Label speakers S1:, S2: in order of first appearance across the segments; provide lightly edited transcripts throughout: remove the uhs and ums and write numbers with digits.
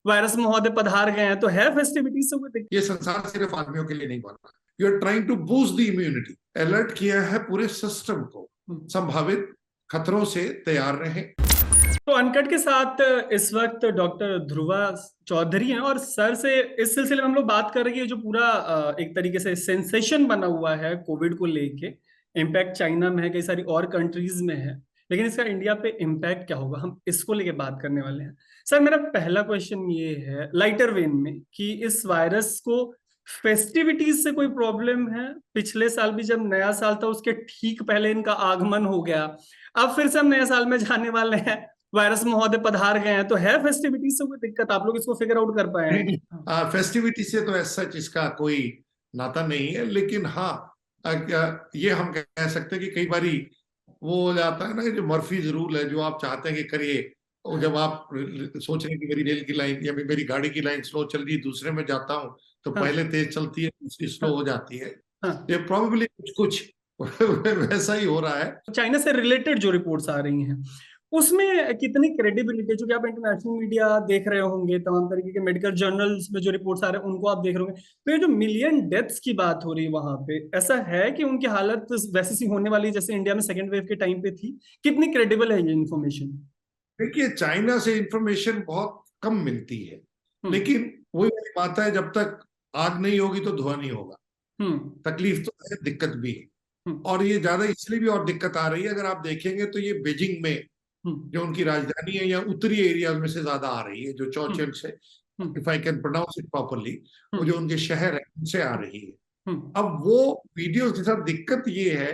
S1: Virus महोदय पधार गए हैं, तो है फेस्टिविटीज से कोई दिक्कत?
S2: ये संसार सिर्फ आदमियों के लिए नहीं बन रहा। You are trying to boost the immunity. Alert किया है पूरे सिस्टम को, संभावित खतरों से तैयार रहें।
S1: तो अनकट के साथ इस वक्त डॉक्टर ध्रुवा चौधरी हैं, और सर से इस सिलसिले में हम लोग बात कर रहे हैं जो पूरा एक तरीके से सेंसेशन बना हुआ है कोविड को लेके। इम्पैक्ट चाइना में है, कई सारी और कंट्रीज में है, लेकिन इसका इंडिया पे इम्पैक्ट क्या होगा, हम इसको लेके बात करने वाले हैं। सर, मेरा पहला क्वेश्चन ये है लाइटर वेन में कि इस वायरस को फेस्टिविटीज से कोई प्रॉब्लम है? पिछले साल भी जब नया साल था उसके ठीक पहले इनका आगमन हो गया, अब फिर से हम नए साल में जाने वाले हैं, वायरस महोदय पधार गए हैं, तो है फेस्टिविटीज से कोई दिक्कत? आप लोग इसको फिगर आउट कर पाए
S2: नहीं
S1: हैं?
S2: नहीं, फेस्टिविटी से तो ऐसा इसका कोई नाता नहीं है, लेकिन हाँ, ये हम कह सकते हैं कि कई बारी वो हो जाता है ना, जो मर्फीज रूल है, जो आप चाहते हैं कि करिए, और जब आप सोच रहे हैं कि मेरी रेल की लाइन या मेरी गाड़ी की लाइन स्लो चल रही है, दूसरे में जाता हूँ तो
S1: हाँ,
S2: पहले तेज चलती है, दूसरी स्लो
S1: हाँ,
S2: हो जाती है।
S1: हाँ।
S2: ये प्रोबेबली कुछ कुछ वैसा ही हो रहा है।
S1: चाइना से रिलेटेड जो रिपोर्ट्स आ रही हैं उसमें कितनी क्रेडिबिलिटी, जो कि आप इंटरनेशनल मीडिया देख रहे होंगे, तमाम तरीके के मेडिकल जर्नल्स में जो रिपोर्ट्स आ रहे हैं उनको आप देख रहे होंगे, तो ये जो मिलियन डेथ्स की बात हो रही है वहां पे, ऐसा है कि उनकी हालत वैसी सी होने वाली है जैसे इंडिया में सेकेंड वेव के टाइम पे थी? कितनी क्रेडिबल है ये इन्फॉर्मेशन?
S2: देखिए, चाइना से इंफॉर्मेशन बहुत कम मिलती है,
S1: हम्म।
S2: लेकिन वही वाली बात है, जब तक आग नहीं होगी तो धुआं नहीं होगा।
S1: हम्म।
S2: तकलीफ तो है, दिक्कत भी है।
S1: हम्म।
S2: और ये ज्यादा इसलिए भी और दिक्कत आ रही है, अगर आप देखेंगे तो ये बीजिंग में,
S1: हम्म।
S2: जो उनकी राजधानी है, या उत्तरी एरिया में से ज्यादा आ रही है, जो चौचल से,
S1: hmm.
S2: If I can pronounce it properly, वो जो
S1: हम्म।
S2: उनके शहर है उनसे आ
S1: हम्म।
S2: रही है।
S1: हम्म।
S2: अब वो वीडियो के साथ दिक्कत ये है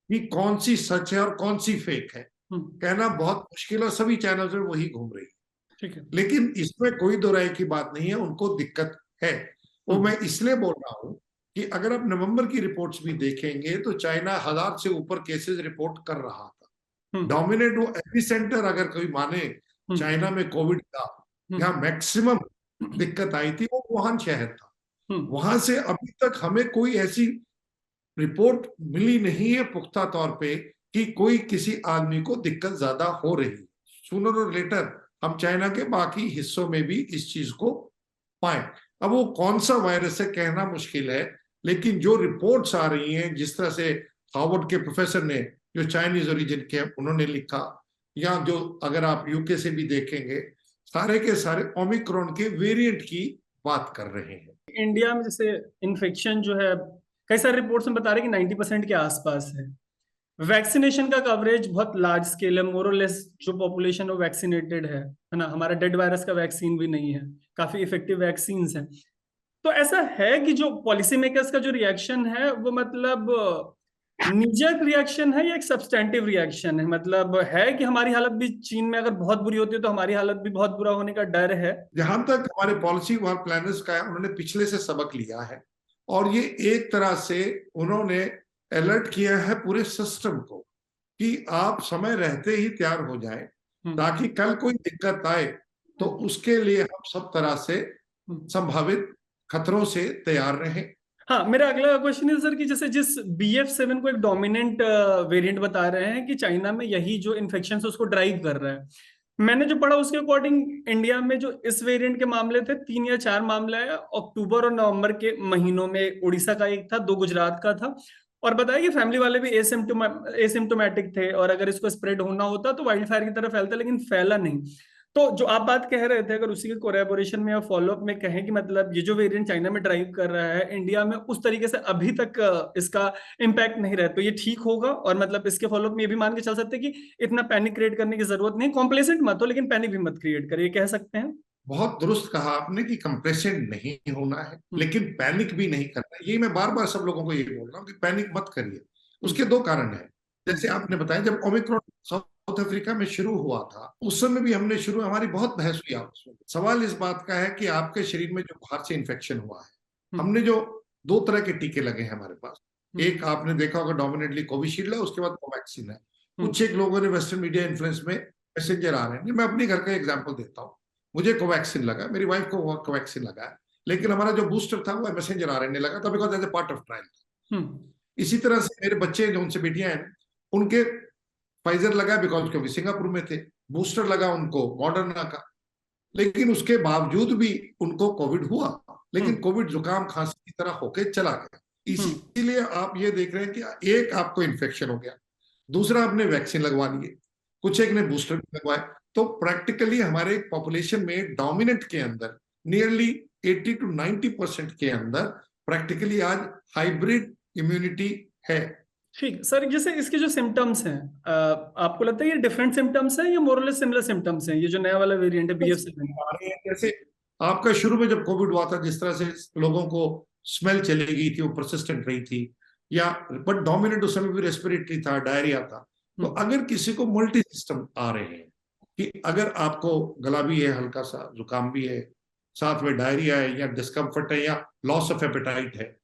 S2: कि कौन सी सच है और कौन सी फेक है,
S1: हम्म।
S2: कहना बहुत मुश्किल है। सभी चैनल में वही घूम रही है।
S1: ठीक है।
S2: लेकिन इसमें कोई दो राय की बात नहीं है, उनको दिक्कत है। वो
S1: हम्म।
S2: मैं इसलिए बोल रहा हूं कि अगर आप नवंबर की रिपोर्ट्स भी देखेंगे तो चाइना 1000 से ऊपर केसेस रिपोर्ट कर रहा था।
S1: हम्म।
S2: डोमिनेट, वो एपी सेंटर अगर कोई माने
S1: हम्म।
S2: चाइना में कोविड का,
S1: हम्म।
S2: जहां मैक्सिमम दिक्कत आई थी, वो वुहान शहर था।
S1: हम्म।
S2: वहां से अभी तक हमें कोई ऐसी रिपोर्ट मिली नहीं है पुख्ता तौर पे कि कोई किसी आदमी को दिक्कत ज्यादा हो रही है। सूनर और लेटर हम चाइना के बाकी हिस्सों में भी इस चीज को पाए। अब वो कौन सा वायरस है कहना मुश्किल है, लेकिन जो रिपोर्ट्स आ रही हैं, जिस तरह से हार्वर्ड के प्रोफेसर ने, जो चाइनीज ओरिजिन के, उन्होंने लिखा, या जो अगर आप यूके से भी देखेंगे, सारे के सारे ओमिक्रॉन के वेरिएंट की बात कर रहे हैं।
S1: इंडिया में जैसे इन्फेक्शन जो है, कई सारे रिपोर्ट्स में बता रहे हैं कि 90% के आसपास है। वैक्सीनेशन का कवरेज बहुत लार्ज स्केल है, मोर और लेस जो पॉपुलेशन है वो वैक्सीनेटेड है ना? हमारा डेड वायरस का वैक्सीन भी नहीं है, काफी इफेक्टिव वैक्सीन हैं। तो ऐसा है कि जो पॉलिसी मेकर्स का जो रिएक्शन है वो मतलब निजक रिएक्शन है या एक सब्सटेंटिव रिएक्शन है? मतलब है कि हमारी हालत भी चीन में अगर बहुत बुरी होती है तो हमारी हालत भी बहुत बुरा होने का डर है?
S2: जहां तक हमारे पॉलिसी प्लानर्स का है, उन्होंने पिछले से सबक लिया है, और ये एक तरह से उन्होंने अलर्ट किया है पूरे सिस्टम को कि आप समय रहते ही तैयार हो जाएं,
S1: हम्म।
S2: ताकि कल कोई दिक्कत आए तो
S1: हम्म।
S2: उसके लिए हम सब तरह से
S1: हम्म।
S2: संभावित खतरों से तैयार रहें।
S1: हाँ, मेरा अगला क्वेश्चन है सर कि जैसे जिस BF7 को एक डोमिनेंट वेरिएंट बता रहे हैं कि चाइना में यही जो इन्फेक्शन है उसको ड्राइव कर रहा है, मैंने जो पढ़ा उसके अकॉर्डिंग इंडिया में जो इस वेरिएंट के मामले थे 3 या 4 मामले हैं अक्टूबर और नवंबर के महीनों में। उड़ीसा का एक था, 2 गुजरात का था, और बताया कि फैमिली वाले भी एसिम्टोमेटिक थे, और अगर इसको स्प्रेड होना होता तो वाइल्ड फायर की तरह फैलता, लेकिन फैला नहीं। तो जो आप बात कह रहे थे, अगर उसी के कोलैबोरेशन में या फॉलोअप में कहें कि मतलब ये जो वेरिएंट चाइना में ड्राइव कर रहा है, इंडिया में उस तरीके से अभी तक इसका इम्पैक्ट नहीं रहा, तो ये ठीक होगा? और मतलब इसके फॉलोअप में ये भी मान के चल सकते हैं कि इतना पैनिक क्रिएट करने की जरूरत नहीं, कॉम्प्लेसेंट मत हो लेकिन पैनिक भी मत क्रिएट करिए, कह सकते हैं?
S2: बहुत दुरुस्त कहा आपने कि कंप्रेशन नहीं होना है,
S1: हम्म।
S2: लेकिन पैनिक भी नहीं करना है। यही मैं बार बार सब लोगों को ये बोल रहा हूँ कि पैनिक मत करिए।
S1: हम्म।
S2: उसके दो कारण हैं। जैसे
S1: हम्म।
S2: आपने बताया, जब ओमिक्रॉन साउथ अफ्रीका में शुरू हुआ था, उस समय भी हमने हमारी बहुत बहस हुई आपस में। सवाल इस बात का है कि आपके शरीर में जो बाहर से इन्फेक्शन हुआ है,
S1: हम्म।
S2: हमने जो दो तरह के टीके लगे हैं हमारे पास,
S1: हम्म।
S2: एक आपने देखा होगा डोमिनेटली कोविशील्ड है, उसके बाद कोवैक्सीन है। कुछ
S1: हम्म।
S2: एक लोगों ने वेस्टर्न मीडिया इन्फ्लुएंस में मैसेंजर आ रहे हैं। मैं अपने घर का एग्जाम्पल देता हूँ। मुझे कोवैक्सीन लगा, मेरी वाइफ को कोवैक्सीन लगा है, लेकिन हमारा जो बूस्टर था वो मैसेंजर आरएनए लगा था, because as a part of trial.
S1: Hmm.
S2: इसी तरह से मेरे बच्चे जो उनसे बेटियां हैं, उनके फाइजर लगा बिकॉज के सिंगापुर में थे, बूस्टर लगा उनको मॉडर्ना का। लेकिन उसके बावजूद भी उनको कोविड हुआ, लेकिन
S1: हम्म
S2: कोविड जुकाम खांसी की तरह होके चला गया।
S1: हम्म
S2: इसीलिए आप ये देख रहे हैं कि एक आपको इन्फेक्शन हो गया, दूसरा आपने वैक्सीन लगवा लिए, कुछ एक ने बूस्टर लगवाए, तो प्रैक्टिकली हमारे पॉपुलेशन में डोमिनेंट के अंदर नियरली 80 to 90% के अंदर प्रैक्टिकली आज हाइब्रिड इम्यूनिटी है।
S1: ठीक सर, जैसे इसके जो सिम्टम्स हैं, आपको लगता है ये डिफरेंट सिम्टम्स हैं या मोरलेस सिमिलर सिम्टम्स हैं, ये जो नया वाला वेरिएंट है BF7?
S2: आ रहे हैं जैसे आपका शुरू में जब कोविड हुआ था, जिस तरह से लोगों को स्मेल चली गई थी, वो परसिस्टेंट रही थी, या बट डोमिनेंट उस समय भी रेस्पिरेटरी था, डायरिया था। तो अगर किसी को मल्टी सिस्टम आ रहे हैं, कि अगर आपको गला भी है, हल्का सा जुकाम भी है, साथ में डायरिया है, या डिस्कम्फर्ट है, या लॉस ऑफ एपेटाइट है,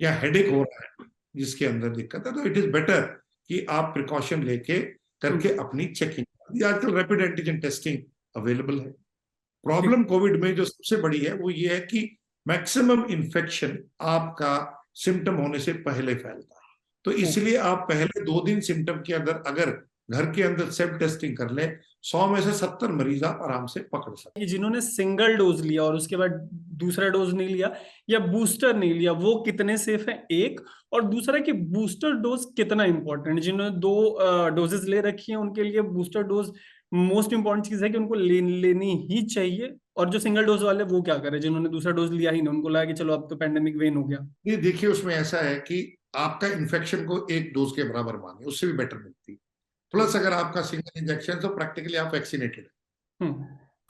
S2: या हेडेक हो रहा है, जिसके अंदर दिक्कत है, तो इट इज बेटर कि आप प्रिकॉशन लेके करके अपनी चेकिंग। आजकल रैपिड एंटीजन टेस्टिंग अवेलेबल है।
S1: ठीक।
S2: प्रॉब्लम कोविड में जो सबसे बड़ी है वो ये है कि मैक्सिमम इन्फेक्शन आपका सिम्टम होने से पहले फैलता है। तो इसलिए आप पहले 2 दिन सिम्टम के अंदर अगर घर के अंदर सेल्फ टेस्टिंग कर ले, 100 में से 70 मरीज आप आराम से पकड़ सकते
S1: कि जिन्होंने सिंगल डोज लिया और उसके बाद दूसरा डोज नहीं लिया या बूस्टर नहीं लिया, वो कितने सेफ है, एक। और दूसरा कि बूस्टर डोज कितना इंपॉर्टेंट, जिन्होंने 2 डोजेस ले रखी हैं उनके लिए बूस्टर डोज मोस्ट इंपॉर्टेंट चीज है कि उनको लेनी ही चाहिए। और जो सिंगल डोज वाले वो क्या करें, जिन्होंने दूसरा डोज लिया ही नहीं, उनको लगा कि चलो अब तो पैंडेमिक वेन हो गया।
S2: ये देखिए, उसमें ऐसा है कि आपका इन्फेक्शन को एक डोज के बराबर मानिए, उससे भी बेटर मिलती है। प्लस अगर आपका सिंगल इंजेक्शन, तो प्रैक्टिकली आप वैक्सीनेटेड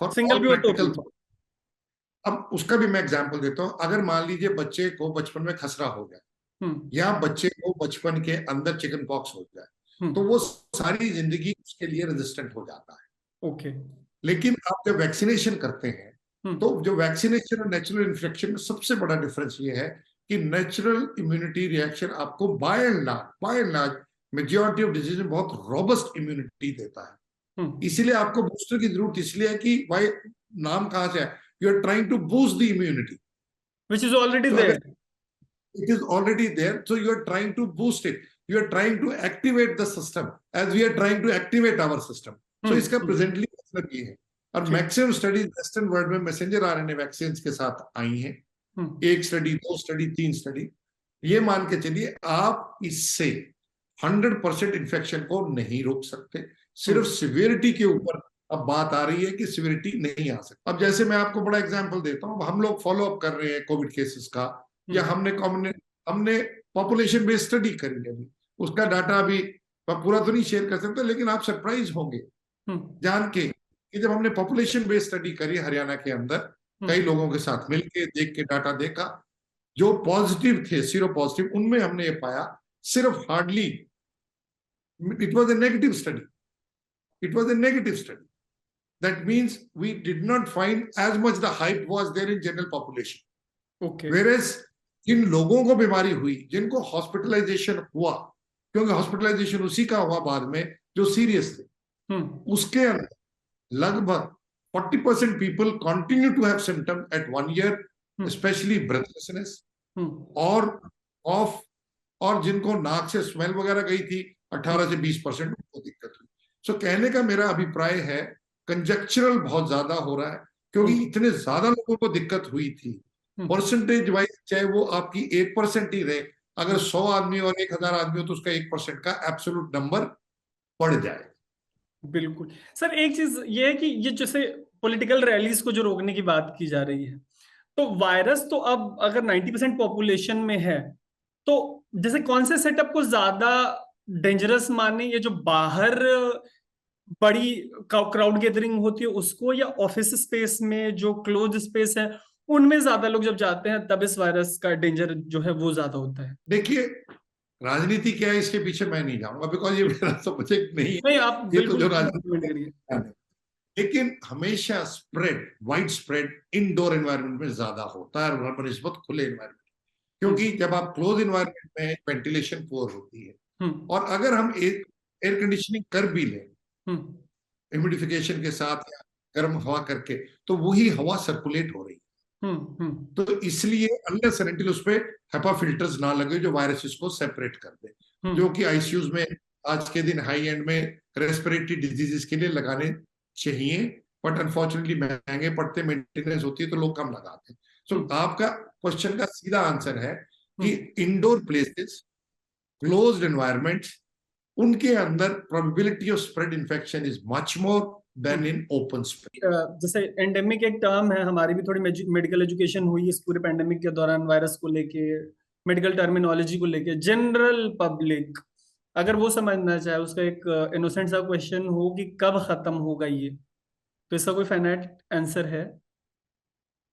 S2: फॉर
S1: सिंगल
S2: ऑल
S1: भी और
S2: प्रैक्टिकल।
S1: टोटल?
S2: अब उसका भी मैं एग्जांपल देता हूं। अगर मान लीजिए बच्चे को बचपन में खसरा हो गया,
S1: हम्म
S2: या बच्चे को बचपन के अंदर चिकन पॉक्स हो जाए, तो
S1: हम्म
S2: वो सारी जिंदगी उसके लिए रेजिस्टेंट हो जाता है।
S1: ओके।
S2: लेकिन आप जब वैक्सीनेशन करते हैं,
S1: हम्म
S2: तो जो वैक्सीनेशन और नेचुरल इन्फेक्शन में सबसे बड़ा डिफरेंस ये है कि नेचुरल इम्यूनिटी रिएक्शन आपको by and large majority of disease में बहुत रोबस्ट इम्यूनिटी देता है। इसीलिए आपको बूस्टर की जरूरत इसलिए है कि भाई, नाम कहां से है, you are trying to boost the immunity,
S1: which is already
S2: तो
S1: देयर।
S2: अगर it is already there, so you are trying to boost it, you are trying to activate the system as we are trying to activate our system. So इसका presently मतलब ये है। और maximum studies western world में messenger RNA vaccine के साथ आई हैं, 1 study, 2 study, 3 study. ये मान के चलिए आप इससे 100% इन्फेक्शन को नहीं रोक सकते, सिर्फ सिवियरिटी के ऊपर अब बात आ रही है कि सिवियरिटी नहीं आ सकती। अब जैसे मैं आपको बड़ा एग्जांपल देता हूँ, हम लोग फॉलो अप कर रहे हैं कोविड केसेस का, या हमने पॉपुलेशन बेस्ड स्टडी करी है अभी, उसका डाटा अभी पूरा तो नहीं शेयर कर सकते, लेकिन आप सरप्राइज होंगे जान के कि जब हमने पॉपुलेशन बेस्ड स्टडी करी हरियाणा के अंदर, कई लोगों के साथ मिलके देख के डाटा देखा, जो पॉजिटिव थे, सीरो पॉजिटिव, उनमें हमने ये पाया सिर्फ hardly, it was a negative study, it was a negative study, that means we did not find as much the hype was there in general population.
S1: Okay.
S2: Whereas जिन लोगों को बीमारी हुई, जिनको हॉस्पिटलाइजेशन हुआ, क्योंकि हॉस्पिटलाइजेशन उसी का हुआ बाद में जो सीरियस थे, उसके अंदर लगभग 40% people continue to have symptom at 1 year, specially breathlessness और ऑफ, और जिनको नाक से स्मेल वगैरह गई थी 18 से 20% उनको दिक्कत हुई। सो कहने का मेरा अभिप्राय है, कंजक्चरल बहुत ज्यादा हो रहा है, क्योंकि इतने ज्यादा लोगों को दिक्कत हुई थी। परसेंटेज वाइज चाहे वो आपकी 1% ही रहे, अगर 100 आदमी और 1000 आदमी हो, तो उसका 1% का एब्सोल्यूट नंबर बढ़ जाए।
S1: बिल्कुल सर, एक चीज ये है कि ये जैसे पॉलिटिकल रैलीज को जो रोकने की बात की जा रही है, तो वायरस तो अब अगर 90% पॉपुलेशन में है, तो जैसे कौन से सेटअप को ज्यादा डेंजरस माने, ये जो बाहर बड़ी क्राउड गैदरिंग होती है उसको, या ऑफिस स्पेस में जो क्लोज स्पेस है उनमें ज्यादा लोग जब जाते हैं तब इस वायरस का डेंजर जो है वो ज्यादा होता है?
S2: देखिए, राजनीति क्या है इसके पीछे मैं नहीं जाऊंगा, बिकॉज ये मेरा सब्जेक्ट नहीं
S1: नहीं,
S2: है,
S1: आप
S2: ये तो
S1: बिल्कुल
S2: जो
S1: कमेंट
S2: राजनीति
S1: करिए।
S2: है। लेकिन हमेशा वाइड स्प्रेड इंडोर एनवायरनमेंट में ज्यादा होता है और बनस्बत खुले एनवायरनमेंट, क्योंकि जब आप क्लोज एनवायरनमेंट में वेंटिलेशन पुअर होती है, और अगर हम एयर कंडीशनिंग कर भी लें ह्यूमिडिफिकेशन के साथ या गर्म हवा करके, तो वही हवा सर्कुलेट हो रही है। तो इसलिए अनलेस एंड अनटिल उस पे हेपा फिल्टर्स ना लगे जो वायरसेस को सेपरेट कर दे, जो कि आईसीयूज में आज के दिन हाई एंड में रेस्पिरेटरी डिजीजेस के लिए लगाने चाहिए, बट अनफॉर्चुनेटली महंगे पड़ते, मेंटेनेंस होती है तो लोग कम लगाते हैं। सो आपका क्वेश्चन का सीधा आंसर है कि इंडोर प्लेसेस, क्लोज्ड एनवायरनमेंट्स, उनके अंदर probability of spread infection is much more then in open space.
S1: जैसे एंडेमिक एक टर्म है, हमारी भी थोड़ी मेडिकल एजुकेशन हुई इस पूरे पेंडेमिक के दौरान वायरस को लेके, मेडिकल टर्मिनोलॉजी को लेके। जनरल पब्लिक अगर वो समझना चाहे, उसका एक इनोसेंट सा क्वेश्चन हो कि कब खत्म होगा ये, तो इसका कोई फाइनाइट आंसर है?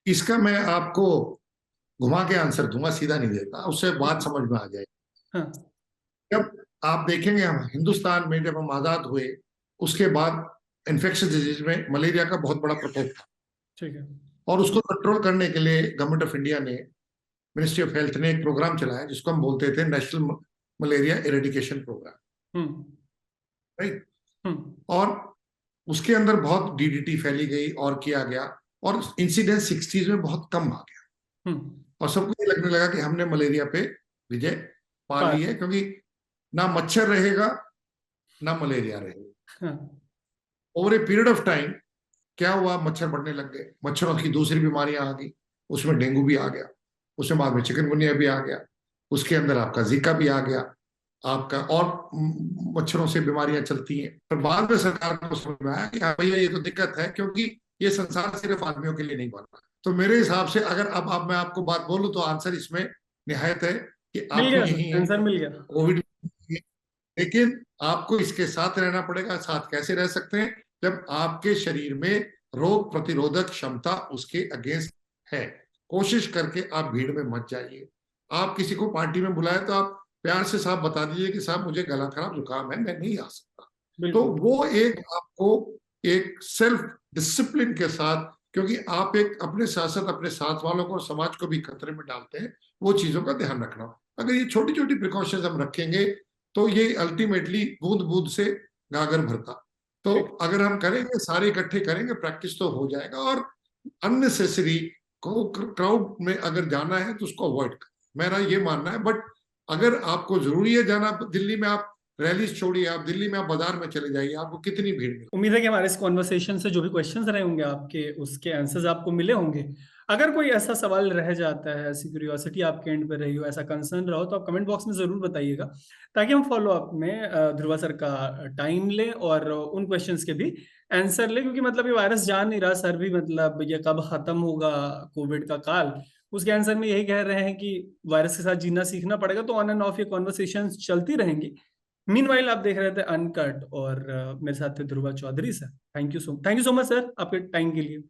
S2: इसका मैं आपको घुमा के आंसर दूंगा, सीधा नहीं देता, उससे बात समझ में आ जाएगी।
S1: हाँ,
S2: जब आप देखेंगे हम हिंदुस्तान में जब हम आजाद हुए, उसके बाद इन्फेक्शन डिजीज में मलेरिया का बहुत बड़ा प्रकोप था,
S1: ठीक है।
S2: और उसको कंट्रोल करने के लिए गवर्नमेंट ऑफ इंडिया ने, मिनिस्ट्री ऑफ हेल्थ ने एक प्रोग्राम चलाया जिसको हम बोलते थे national malaria eradication programme, right. और उसके अंदर बहुत डीडीटी फैली गई और किया गया, और इंसिडेंस 60s में बहुत कम आ गया, और सबको ये लगने लगा कि हमने मलेरिया पे विजय पा ली है, क्योंकि ना मच्छर रहेगा ना मलेरिया रहेगा। Over a period of time क्या हुआ, मच्छर बढ़ने लग गए, मच्छरों की दूसरी बीमारियां आ गई, उसमें डेंगू भी आ गया, उसमें बाद में चिकनगुनिया भी आ गया, उसके अंदर आपका जीका भी आ गया आपका, और मच्छरों से बीमारियां चलती हैं। पर बाद में सरकार को समझ में आया कि हाँ भैया ये तो दिक्कत है, क्योंकि ये संसार सिर्फ आदमियों के लिए नहीं बना। तो मेरे हिसाब से अगर अब मैं आपको बात बोलूं तो आंसर इसमें निहायत है कि आपको यही है,
S1: आंसर मिल गया।
S2: कोविड, लेकिन आपको इसके साथ रहना पड़ेगा। साथ कैसे रह सकते हैं? जब आपके शरीर में रोग प्रतिरोधक क्षमता उसके अगेंस्ट है। कोशिश करके आप भीड़ में मत जाइए। आप किसी को पार्टी में बुलाए तो आप प्यार से साहब बता दीजिए कि साहब मुझे गला खराब जुकाम है, मैं नहीं आ सकता। तो वो एक आपको एक सेल्फ डिसिप्लिन के साथ, क्योंकि आप एक अपने साथ साथ अपने साथ वालों को और समाज को भी खतरे में डालते हैं, वो चीजों का ध्यान रखना। अगर ये छोटी छोटी प्रिकॉशंस हम रखेंगे तो ये अल्टीमेटली बूंद बूंद से गागर भरता। तो अगर हम करेंगे, सारे इकट्ठे करेंगे, प्रैक्टिस तो हो जाएगा। और अननेसेसरी को क्राउड में अगर जाना है तो उसको अवॉइड करें, मेरा ये मानना है। बट अगर आपको जरूरी है जाना दिल्ली में, आप रैलीज छोड़िए, आप दिल्ली में आप बाजार में चले जाइए, आपको कितनी भीड़ मिले।
S1: उम्मीद है कि हमारे इस कॉन्वर्सेशन से जो भी क्वेश्चंस रहे होंगे आपके, उसके आंसर्स आपको मिले होंगे। अगर कोई ऐसा सवाल रह जाता है, ऐसी क्यूरियोसिटी आपके एंड पे रही हो, ऐसा कंसर्न रहा हो, तो आप कमेंट बॉक्स में जरूर बताइएगा, ताकि हम फॉलो अप में ध्रुवा सर का टाइम ले और उन क्वेश्चंस के भी आंसर ले। क्योंकि मतलब ये वायरस जान नहीं रहा सर भी, मतलब ये कब खत्म होगा कोविड का काल, उसके आंसर में यही कह रहे हैं कि वायरस के साथ जीना सीखना पड़ेगा। तो ऑन एंड ऑफ ये कॉन्वर्सेशन चलती रहेंगी। मीनवाइल आप देख रहे थे अनकट, और मेरे साथ थे Dhruva Chaudhary sir. Thank you so much sir आपके टाइम के लिए।